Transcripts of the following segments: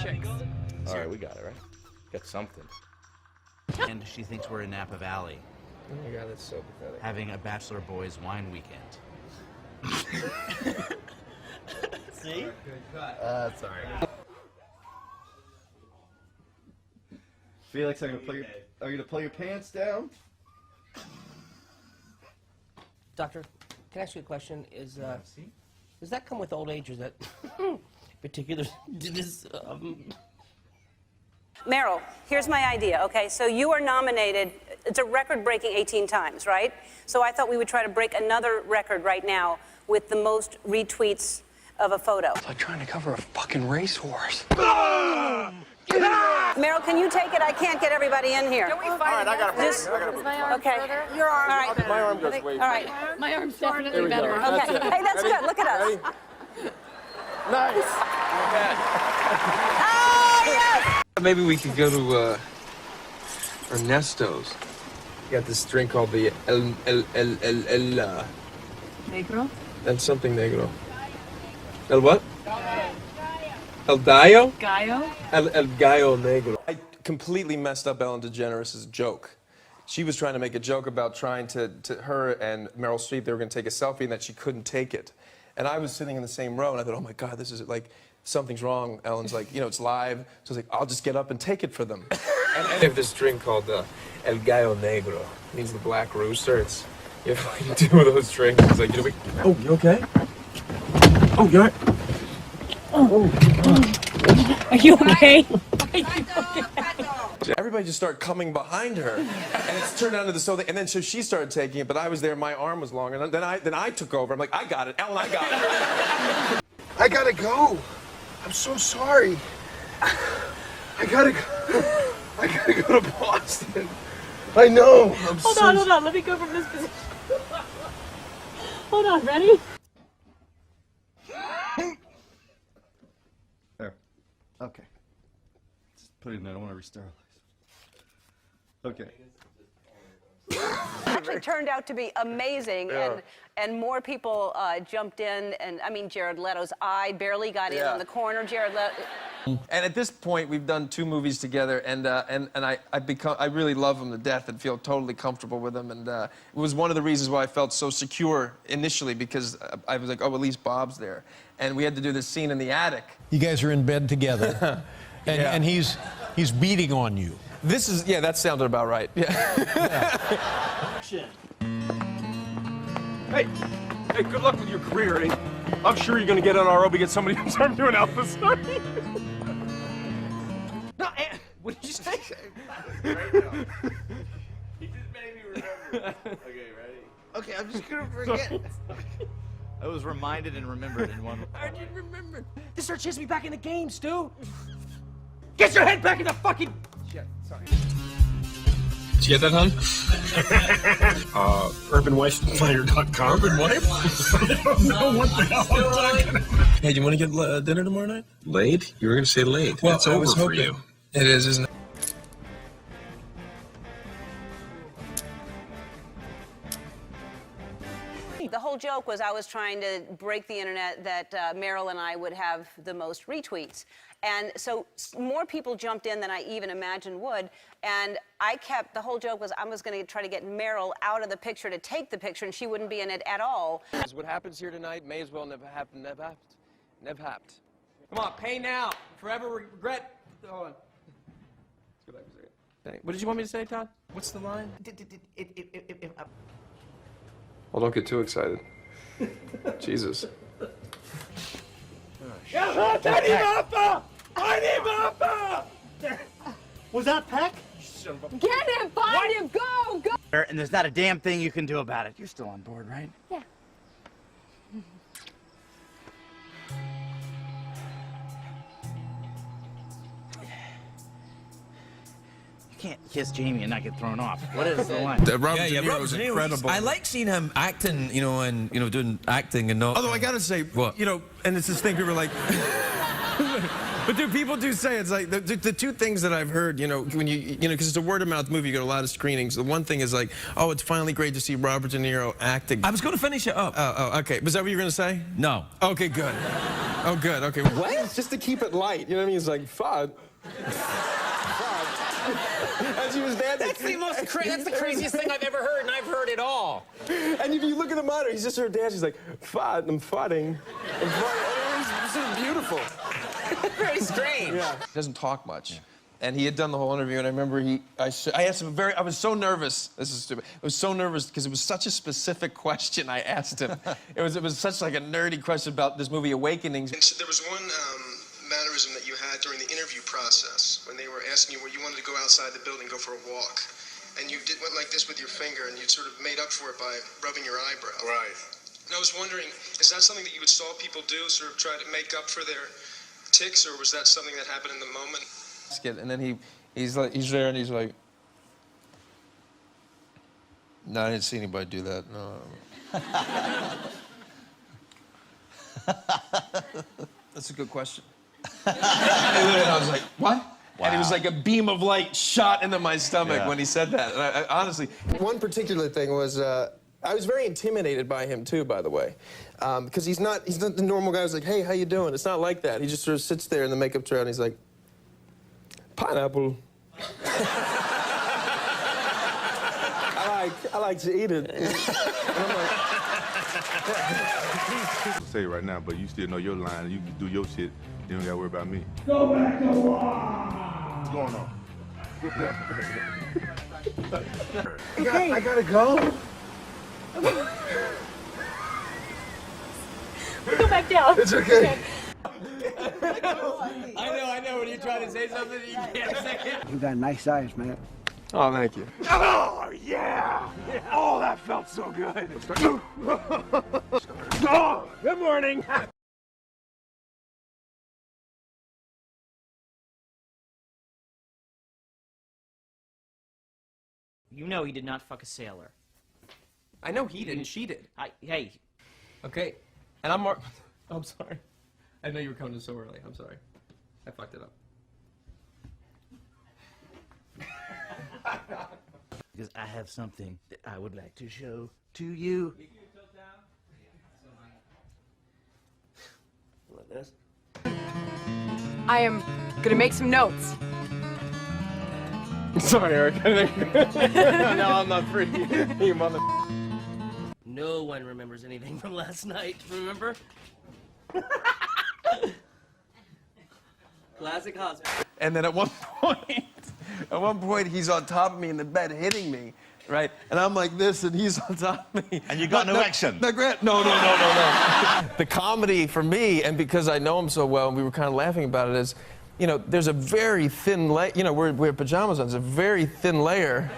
chicks. All right, we got it, right? Got something. And she thinks we're in Napa Valley. Oh my God, that's so pathetic. Having a bachelor boys wine weekend. See? Sorry. Felix, are you gonna pull your pants down? Doctor, can I ask you a question? Does that come with old age, or is that particular to this? Meryl, here's my idea, okay? So you are nominated, it's a record-breaking 18 times, right? So I thought we would try to break another record right now with the most retweets of a photo. It's like trying to cover a fucking racehorse. Meryl, can you take it? I can't get everybody in here. Don't we fight? All right, I got Just, my arm okay. Your arm. All right. My arm goes way. All right. My arm's definitely better. Okay. Hey, that's good. Look at us. Ready? Nice. Oh, yes! Maybe we could go to Ernesto's. You got this drink called the El Negro? That's something negro. El what? El Gallo? Gallo? El Gallo Negro. I completely messed up Ellen DeGeneres' joke. She was trying to make a joke about trying to her and Meryl Streep, they were going to take a selfie and that she couldn't take it. And I was sitting in the same row and I thought, oh my God, this is like, something's wrong. Ellen's like, you know, it's live. So I was like, I'll just get up and take it for them. And I have this drink called El Gallo Negro. It means the black rooster. It's, you have like 2 of those drinks. It's like, you know, oh, you okay? Oh, you're right. Are you okay? Everybody just started coming behind her, and it's turned out into this whole thing. And then so she started taking it, but I was there. My arm was longer. And then I took over. I'm like, I got it, Ellen. I got it. I gotta go. I'm so sorry. I gotta go to Boston. I know. Hold on. Let me go from this position. Hold on, ready? There. Okay. Just put it in there. I don't want to re-sterilize. Okay. Actually turned out to be amazing, and more people jumped in, and I mean, Jared Leto's eye barely got in on the corner. Jared Leto. And at this point, we've done 2 movies together, and I really love him to death and feel totally comfortable with him. And it was one of the reasons why I felt so secure initially, because I was like, oh, at least Bob's there. And we had to do this scene in the attic. You guys are in bed together, and he's beating on you. This is, yeah, that sounded about right. Yeah. Hey, good luck with your career. I'm sure you're gonna get on our own and get somebody else started doing Elvis. No, what did you say? He just made me remember. Okay, ready? Okay, I'm just gonna forget. I was reminded and remembered in one. I didn't remember. This starts chasing me back in the game, Stu. Get your head back in the fucking. Shit, sorry. Did you get that, hon? UrbanWifeFinder.com. Urban wife? I don't know what the hell I'm talking about. Hey, do you want to get dinner tomorrow night? Laid? You were gonna say laid. Well, That's I over was for hoping. you. It is, isn't it? The whole joke was I was trying to break the internet that Meryl and I would have the most retweets. And so more people jumped in than I even imagined would. And the whole joke was I was going to try to get Meryl out of the picture to take the picture, and she wouldn't be in it at all. What happens here tonight may as well never happen. Never happened. Come on, pay now. Forever regret. Hold on. Let's go back a second. What did you want me to say, Todd? What's the line? Well, don't get too excited. Jesus. Was that Peck? Get him! Find him! Go! Go! And there's not a damn thing you can do about it. You're still on board, right? Yeah. You can't kiss Jamie and not get thrown off. What is the line? Robert De Niro's incredible. I like seeing him acting, you know, and doing acting and not. Although I gotta say, what? you know, and it's this thing people are like. But dude, people do say it's like the two things that I've heard, you know, when because it's a word of mouth movie, you get a lot of screenings. The one thing is like, oh, it's finally great to see Robert De Niro acting. I was going to finish it up. Oh, okay. Was that what you were going to say? No. Okay, good. Oh, good. Okay. What? Just to keep it light. You know what I mean? It's like, fud. As he was dancing. That's the craziest thing I've ever heard, and I've heard it all. And if you look at the monitor, he's just sort of dancing. He's like, fud, I'm fudding. I'm fudding. It's sort of beautiful. Very strange. Yeah. He doesn't talk much. Yeah. And he had done the whole interview, and I remember I asked him I was so nervous. This is stupid. I was so nervous because it was such a specific question I asked him. It was such like a nerdy question about this movie, Awakenings. And so there was one mannerism that you had during the interview process when they were asking you where you wanted to go outside the building, go for a walk. And you went like this with your finger, and you sort of made up for it by rubbing your eyebrow. Right. And I was wondering, is that something that you saw people do, sort of try to make up for their tics, or was that something that happened in the moment? And then he's there, and he's like, no, I didn't see anybody do that. No. That's a good question. And I was like, what? Wow. And it was like a beam of light shot into my stomach when he said that. And I honestly, one particular thing was, I was very intimidated by him too, by the way, because he's not the normal guy who's like, hey, how you doing? It's not like that. He just sort of sits there in the makeup chair and he's like, pineapple. I like to eat it. And I'm like, I'll say it right now, but you still know your line. You can do your shit. You don't gotta worry about me. Go back to war! What's going on? I gotta go. Go back down. It's okay. I know. When you try to say something, you can't say it. You got nice eyes, man. oh, thank you. Oh, yeah! Oh, that felt so good. Oh, good morning. You know he did not fuck a sailor. I know he didn't. She did. Hey. Okay. And I'm Mark. I'm sorry. I know you were coming in so early. I'm sorry. I fucked it up. Because I have something that I would like to show to you. Like this. I am gonna make some notes. Sorry, Eric. No, I'm not free. You mother. No one remembers anything from last night, remember? Classic husband. And then at one point, he's on top of me in the bed hitting me, right? And I'm like this, and he's on top of me. And you got no action? No. The comedy for me, and because I know him so well, and we were kind of laughing about it, is, you know, there's a very thin layer. You know, we have pajamas on. There's a very thin layer.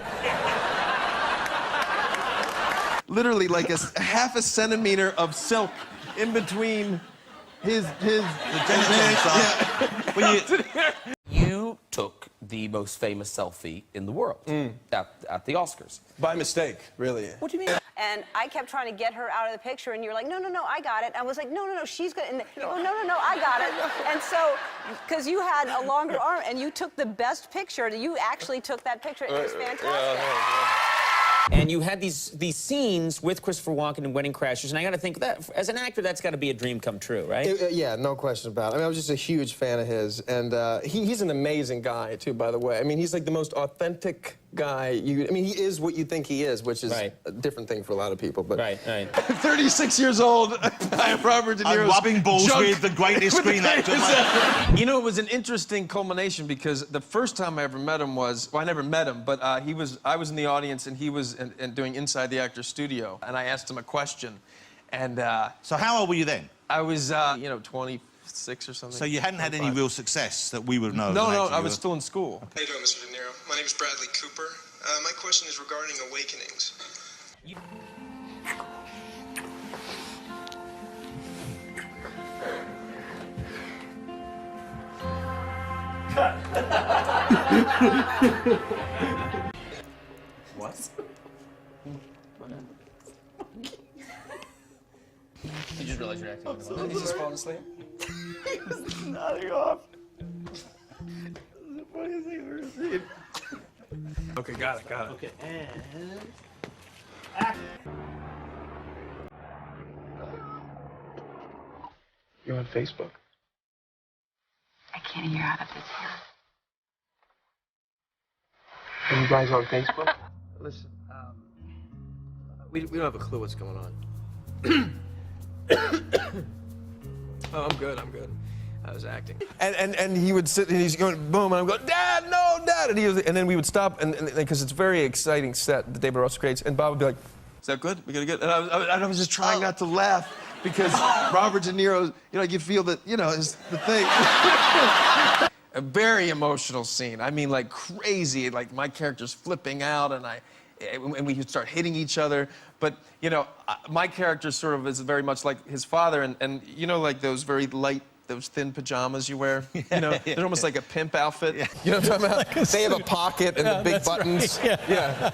Literally like a half a centimeter of silk in between his You took the most famous selfie in the world at the Oscars. by mistake, really. What do you mean? And I kept trying to get her out of the picture, and you're like, no, I got it. I was like, no, she's good. And you go, no, I got it. And so, because you had a longer arm, and you took the best picture, you actually took that picture. It was fantastic. And you had these scenes with Christopher Walken in Wedding Crashers, and I got to think that as an actor, that's got to be a dream come true, right? Yeah, no question about it. I mean, I was just a huge fan of his, and he's an amazing guy too, by the way. I mean, he's like the most authentic guy. I mean, he is what you think he is, which is a different thing for a lot of people. But Right. 36 years old, I am Robert De Niro. I'm rubbing balls with the greatest screen actor. You know, it was an interesting culmination because the first time I ever met him was, well, I never met him, but I was in the audience and he was doing Inside the Actor's Studio, and I asked him a question, and So how old were you then? I was, 26 or something. So you hadn't had any real success that we would know? No, I was still in school. How you doing, Mr. De Niro? My name is Bradley Cooper. My question is regarding Awakenings. What? You just realized you're acting like a mother. He's just falling asleep. Nodding off. Okay, got it. Okay, and... You're on Facebook? I can't hear out of this house. Are you guys on Facebook? Listen, we don't have a clue what's going on. Oh, I'm good. I was acting. And he would sit and he's going boom, and I'm going, Dad, no, Dad, and then we would stop and because it's a very exciting set that David Russell creates, and Bob would be like, is that good? We gotta get, and I was just trying not to laugh because Robert De Niro, you know, you feel that, you know, is the thing. A very emotional scene. I mean, like crazy. Like my character's flipping out, and we start hitting each other. But you know, my character sort of is very much like his father, and you know, like those very light, those thin pajamas you wear. You know, they're almost like a pimp outfit. Yeah. You know what I'm talking about? They have a pocket and the big buttons. Right. Yeah.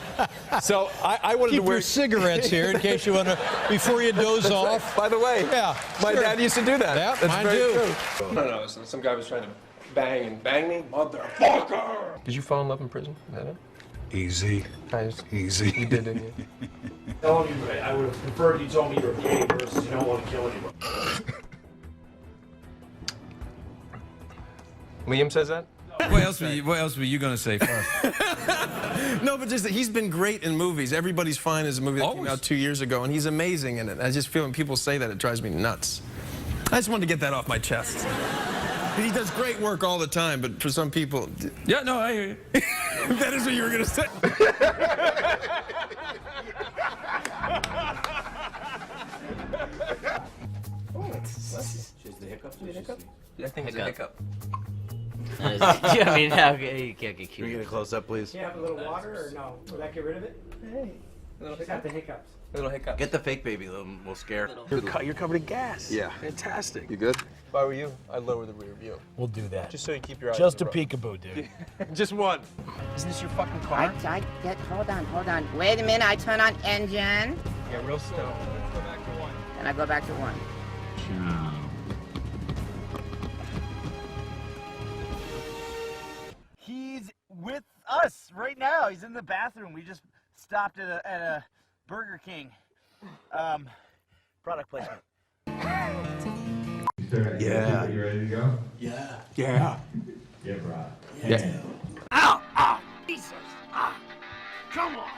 So I wanted Keep to wear your cigarettes here in case you want to, before you doze off. Right. By the way, yeah, my dad used to do that. Yeah, That's mine very too. true. No, some guy was trying to bang me, motherfucker. Did you fall in love in prison? Is that it? Easy. Easy. You did, didn't you? Tell him I would have preferred you told me you're gay versus you don't want to kill anyone. Liam says that? What else were you gonna say first? No, but just that he's been great in movies. Everybody's Fine is a movie that came Always. out 2 years ago, and he's amazing in it. I just feel when people say that, it drives me nuts. I just wanted to get that off my chest. He does great work all the time, but for some people... Yeah, no, I hear you. That is what you were going to say. She's the hiccup? I think it's a hiccup. I mean, how you can't get cute. Can we get a close up, please? Can you have a little water or no? Will that get rid of it? Hey. She's got the hiccups. Little hiccup. Get the fake baby, we'll scare. You're covered in gas. Yeah. Fantastic. You good? If I were you, I'd lower the rear view. We'll do that. Just so you keep your eyes Just on a the road. peekaboo, dude. Just one. Isn't this your fucking car? Hold on. Wait a minute, I turn on engine. Yeah, real slow. Let's go back to one. And I go back to 1. He's with us right now. He's in the bathroom. We just stopped at a Burger King. Product placement. Yeah. You ready to go? Yeah. Yeah. Yeah, bro. Yeah. Ow! Jesus! Come on!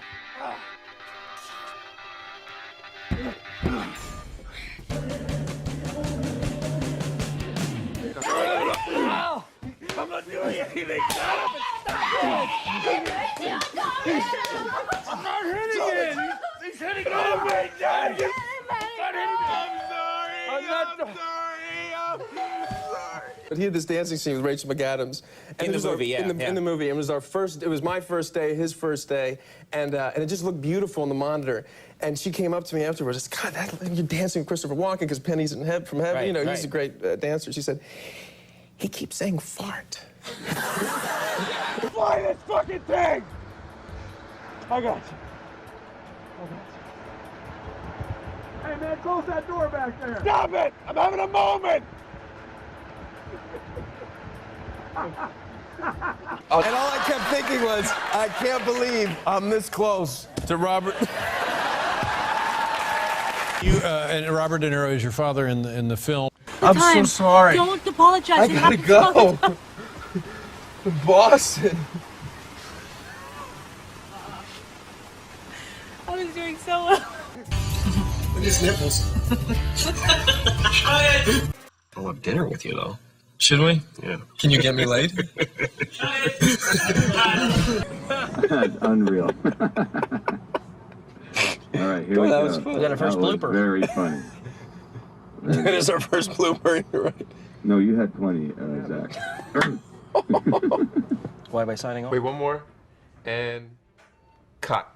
I'm not doing anything! Stop it! I'm not hitting it! He's hitting it! Oh my God! I'm sorry! But he had this dancing scene with Rachel McAdams. And In the it was movie, yeah, In the movie. It was our first, it was my first day, his first day, and it just looked beautiful on the monitor. And she came up to me afterwards, God, you're dancing with Christopher Walken because Penny's from heaven, Right, you know, he's right. a great dancer. She said, he keeps saying fart. Fly this fucking thing! I got you. Hey man, close that door back there! Stop it! I'm having a moment! And all I kept thinking was, I can't believe I'm this close to Robert. You and Robert De Niro is your father in the film. I'm so sorry. Don't apologize. I gotta go. Boston. I was doing so well. Look at his nipples. I'll have dinner with you, though. Should we? Yeah. Can you get me laid? That's unreal. All right, here we go. Was fun. We got our first That was blooper. very funny. That is our first blooper, you're right. No, you had plenty, Zach. Why am I signing off? Wait, one more. And cut.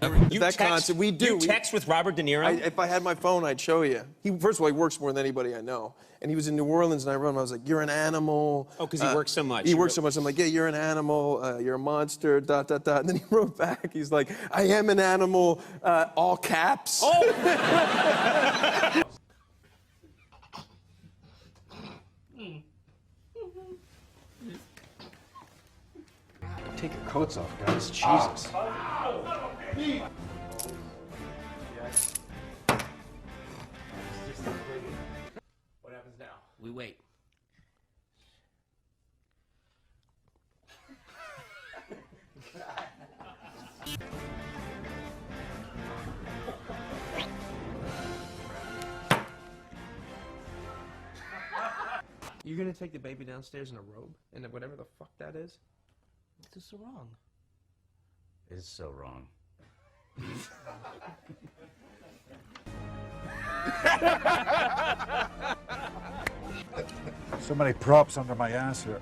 That concert, we do. You text with Robert De Niro? If I had my phone, I'd show you. First of all, he works more than anybody I know. And he was in New Orleans, and I wrote him. I was like, "You're an animal." Oh, because he works so much. He works so much. I'm like, "Yeah, you're an animal. You're a monster." And then he wrote back. He's like, "I am an animal." All caps. Take your coats off, guys. Jesus. What happens now? We wait. You're gonna take the baby downstairs in a robe and whatever the fuck that is? This is so wrong. It's so wrong. So many props under my ass here.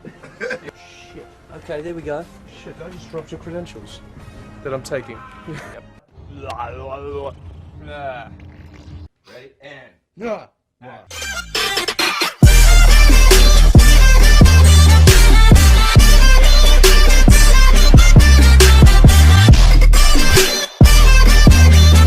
Shit. Okay, there we go. Shit, I just dropped your credentials that I'm taking. Ready? And. Yeah.